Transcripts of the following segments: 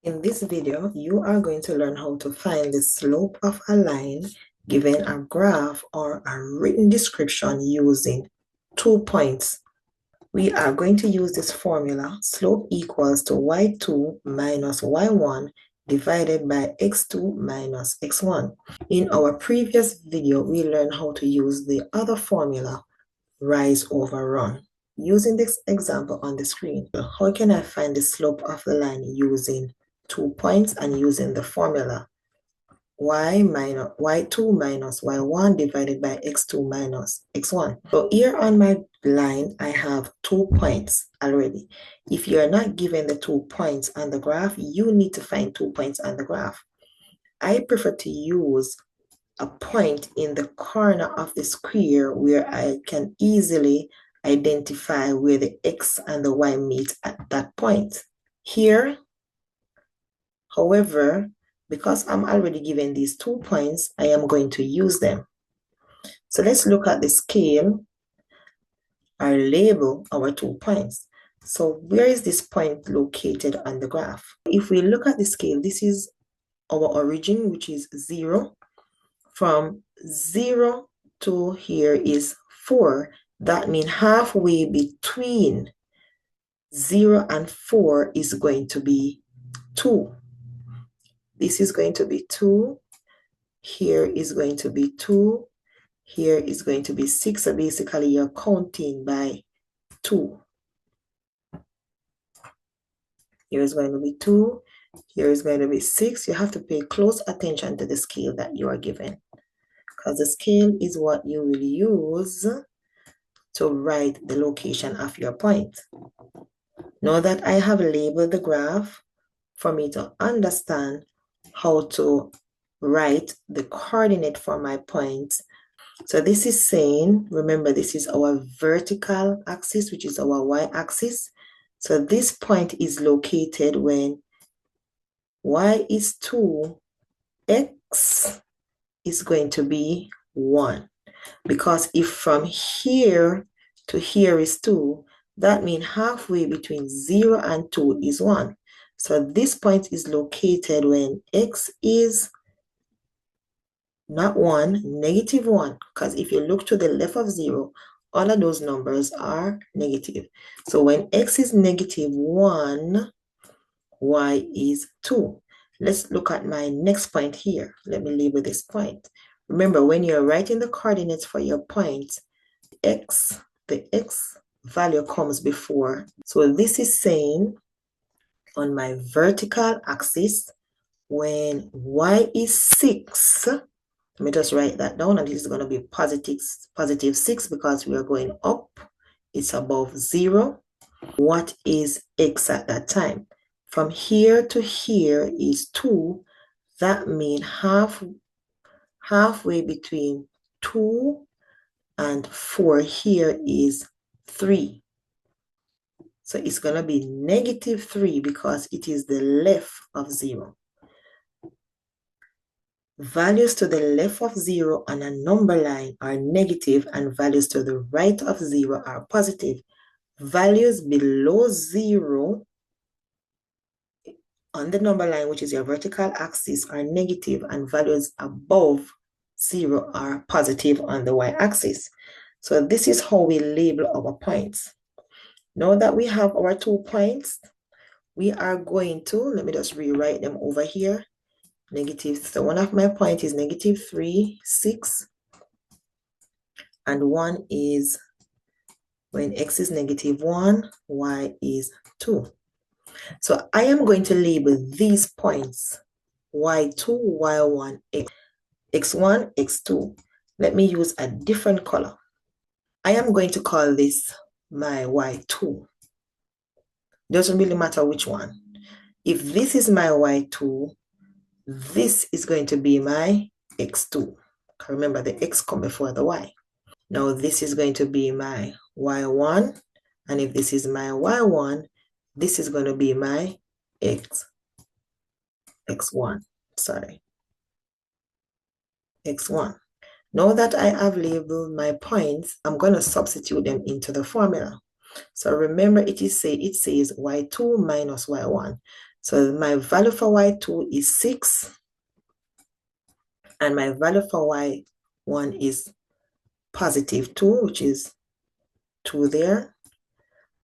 In this video, you are going to learn how to find the slope of a line given a graph or a written description using 2 points. We are going to use this formula, slope equals to y2 minus y1 divided by x2 minus x1. In our previous video, we learned how to use the other formula, rise over run. Using this example on the screen, how can I find the slope of the line using 2 points and using the formula y2 minus y1 divided by x2 minus x1. So here on my line, I have 2 points already. If you're not given the 2 points on the graph, you need to find 2 points on the graph. I prefer to use a point in the corner of the square where I can easily identify where the x and the y meet at that point. Here, however, because I'm already given these 2 points, I am going to use them. So let's look at the scale or label our 2 points. So where is this point located on the graph? If we look at the scale, this is our origin, which is 0. From 0 to here is 4. That means halfway between 0 and 4 is going to be 2. This is going to be 2. Here is going to be 2. Here is going to be 6. So basically, you're counting by 2. Here is going to be 2. Here is going to be 6. You have to pay close attention to the scale that you are given, because the scale is what you will use to write the location of your point. Now that I have labeled the graph, for me to understand how to write the coordinate for my point. So this is saying, remember, this is our vertical axis, which is our y-axis. So this point is located when y is 2, x is going to be 1. Because if from here to here is 2, that means halfway between 0 and 2 is 1. So this point is located when x is not 1, negative 1. Because if you look to the left of 0, all of those numbers are negative. So when x is negative 1, y is 2. Let's look at my next point here. Let me label this point. Remember, when you're writing the coordinates for your point, the x value comes before. So this is saying on my vertical axis, when y is 6, let me just write that down, and this is going to be positive 6 because we are going up. It's above 0. What is x at that time? From here to here is 2. That means halfway between 2 and 4 here is 3. So it's going to be negative 3 because it is the left of 0. Values to the left of 0 on a number line are negative, and values to the right of 0 are positive. Values below 0 on the number line, which is your vertical axis, are negative, and values above 0 are positive on the y-axis. So this is how we label our points. Now that we have our 2 points, we are going to, let me just rewrite them over here. So one of my points is negative 3, 6. And one is when x is negative 1, y is 2. So I am going to label these points y2, y1, x1, x2. Let me use a different color. I am going to call this my y2. Doesn't really matter which one. If this is my y2, this is going to be my x2. Remember, the x comes before the y. Now this is going to be my y1. And if this is my y1, this is going to be my x1. Sorry. x1. Now that I have labeled my points, I'm going to substitute them into the formula. So remember, it says y2 minus y1. So my value for y2 is 6. And my value for y1 is positive 2, which is 2 there.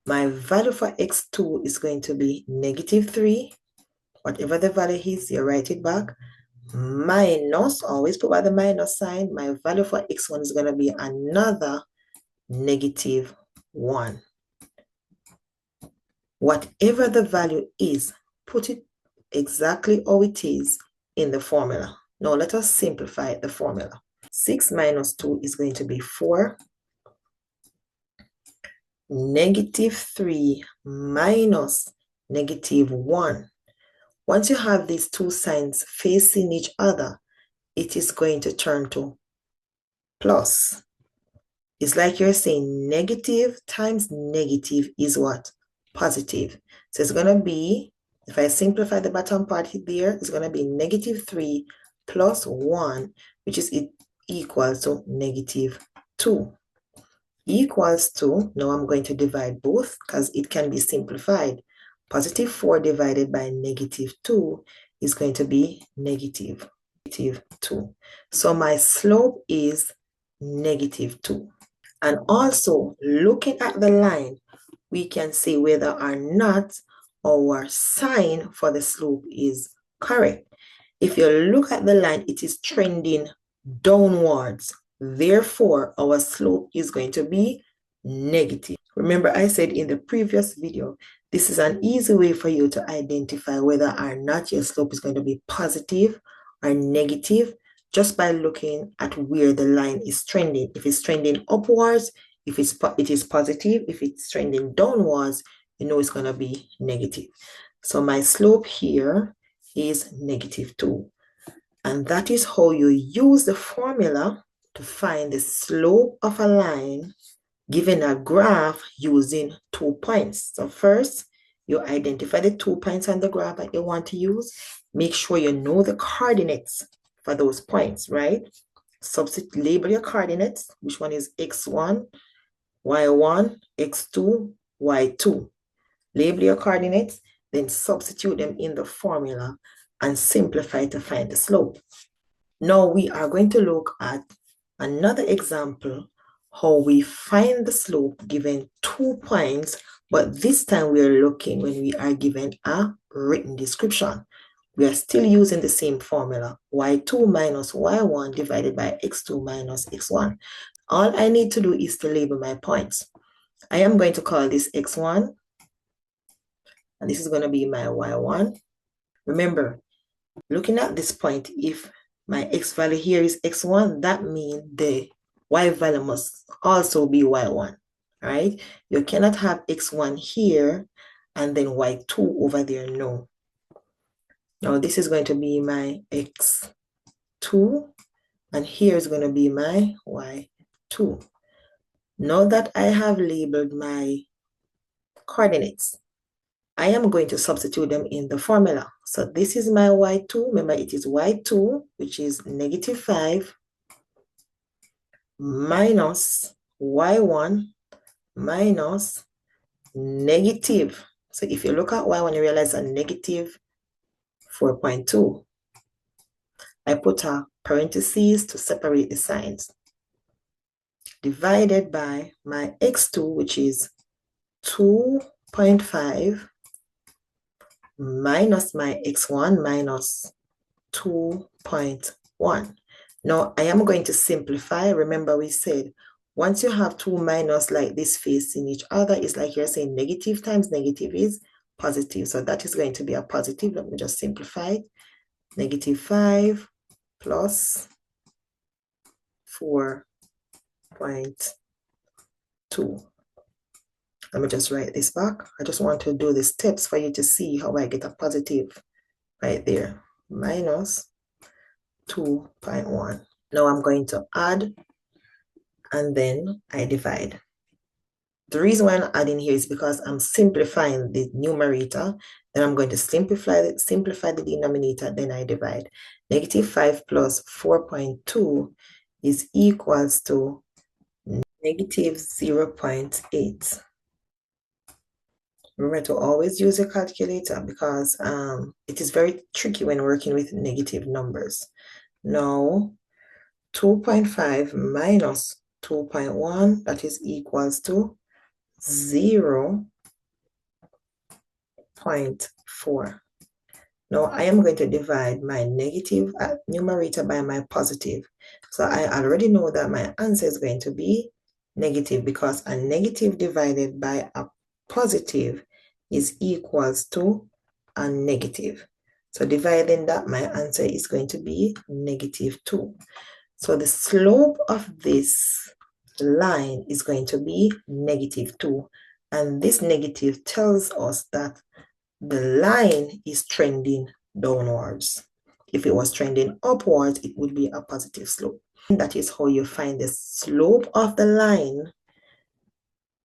My value for x2 is going to be negative 3. Whatever the value is, you write it back. Minus, always put by the minus sign. My value for x1 is going to be another negative 1. Whatever the value is, put it exactly how it is in the formula. Now let us simplify the formula. 6 minus 2 is going to be 4. Negative 3 minus negative 1. Once you have these two signs facing each other, it is going to turn to plus. It's like you're saying negative times negative is what? Positive. So it's going to be, if I simplify the bottom part there, it's going to be negative 3 plus 1, which is equal to negative 2. Equals to, now I'm going to divide both because it can be simplified. Positive 4 divided by negative 2 is going to be negative 2. So my slope is negative 2. And also, looking at the line, we can see whether or not our sign for the slope is correct. If you look at the line, it is trending downwards. Therefore, our slope is going to be negative. Remember, I said in the previous video, this is an easy way for you to identify whether or not your slope is going to be positive or negative just by looking at where the line is trending. If it's trending upwards, it is positive. If it's trending downwards, you know it's going to be negative. So my slope here is negative 2. And that is how you use the formula to find the slope of a line given a graph using 2 points. So first, you identify the 2 points on the graph that you want to use. Make sure you know the coordinates for those points, right? Substitute, label your coordinates. Which one is x1, y1, x2, y2. Label your coordinates, then substitute them in the formula and simplify to find the slope. Now we are going to look at another example how we find the slope given 2 points, but this time we are looking when we are given a written description. We are still using the same formula, y2 minus y1 divided by x2 minus x1. All I need to do is to label my points. I am going to call this x1, and this is going to be my y1. Remember, looking at this point, if my x value here is x1, that means the y value must also be y1, right? You cannot have x1 here and then y2 over there, no. Now this is going to be my x2, and here is going to be my y2. Now that I have labeled my coordinates, I am going to substitute them in the formula. So this is my y2. Remember, it is y2, which is negative 5, minus y1 minus negative. So if you look at y1, you realize a negative 4.2. I put a parentheses to separate the signs. Divided by my x2, which is 2.5, minus my x1 minus 2.1. Now I am going to simplify. Remember we said once you have two minus like this facing each other, it's like you're saying negative times negative is positive. So that is going to be a positive. Let me just simplify it. Negative 5 plus 4.2. Let me just write this back. I just want to do the steps for you to see how I get a positive right there. Minus 2.1. Now I'm going to add and then I divide. The reason why I'm adding here is because I'm simplifying the numerator. Then I'm going to simplify the denominator, then I divide. Negative 5 plus 4.2 is equals to negative 0.8. Remember to always use your calculator because it is very tricky when working with negative numbers. Now, 2.5 minus 2.1, that is equals to 0.4. Now, I am going to divide my negative numerator by my positive. So I already know that my answer is going to be negative because a negative divided by a positive is equals to a negative. So dividing that, my answer is going to be -2. So the slope of this line is going to be -2. And this negative tells us that the line is trending downwards. If it was trending upwards, it would be a positive slope. And that is how you find the slope of the line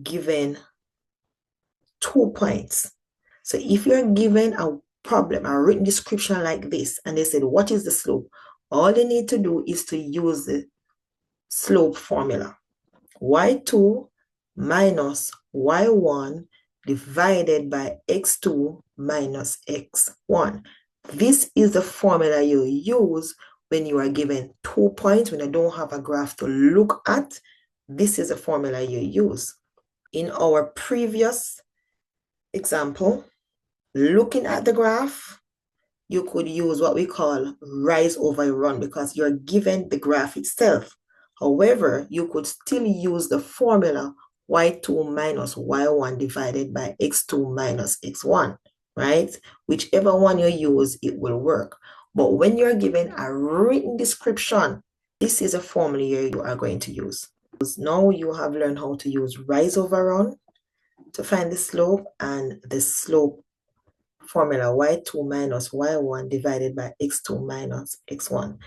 given 2 points. So if you're given a problem, a written description like this, and they said, what is the slope? All you need to do is to use the slope formula. y2 minus y1 divided by x2 minus x1. This is the formula you use when you are given 2 points, when you don't have a graph to look at. This is the formula you use. In our previous example, looking at the graph, you could use what we call rise over run because you're given the graph itself. However, you could still use the formula y2 minus y1 divided by x2 minus x1, right? Whichever one you use, it will work. But when you're given a written description, this is a formula you are going to use. Now you have learned how to use rise over run to find the slope, and the slope formula y2 minus y1 divided by x2 minus x1.